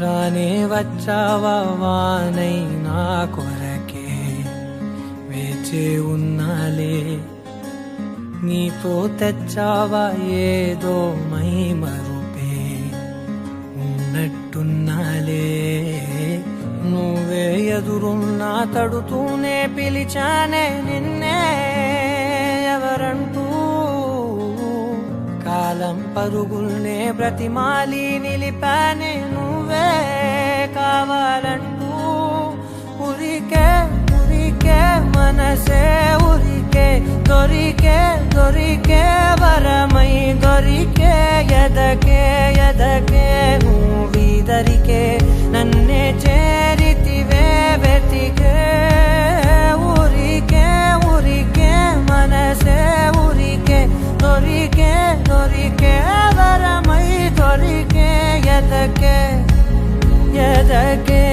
రానే వచ్చావా వానై నా కొరకే వేచే ఉన్నాలే నీతో తెచ్చావా ఏదో మై మరుపే ఉన్నట్టున్నాలే నువ్వే ఎదురున్నా తడుతూనే పిలిచానే నిన్నే ఎవరంటూ కాలం పరుగుల్నే బ్రతిమాలి నిలిపానే నువ్వే కావాలంటూ ఉరికే ఉరికే మనసే ఉరికే దొరికే దొరికే వరమై దొరికే ఎదకే ఎదకే నువ్విదరికే నన్నే చేరితివే వెతికే ఉరికే ఉరికే మనసే ఉరికే దొరికే దొరికే వరమై దొరికే ఎదకే ఎదకే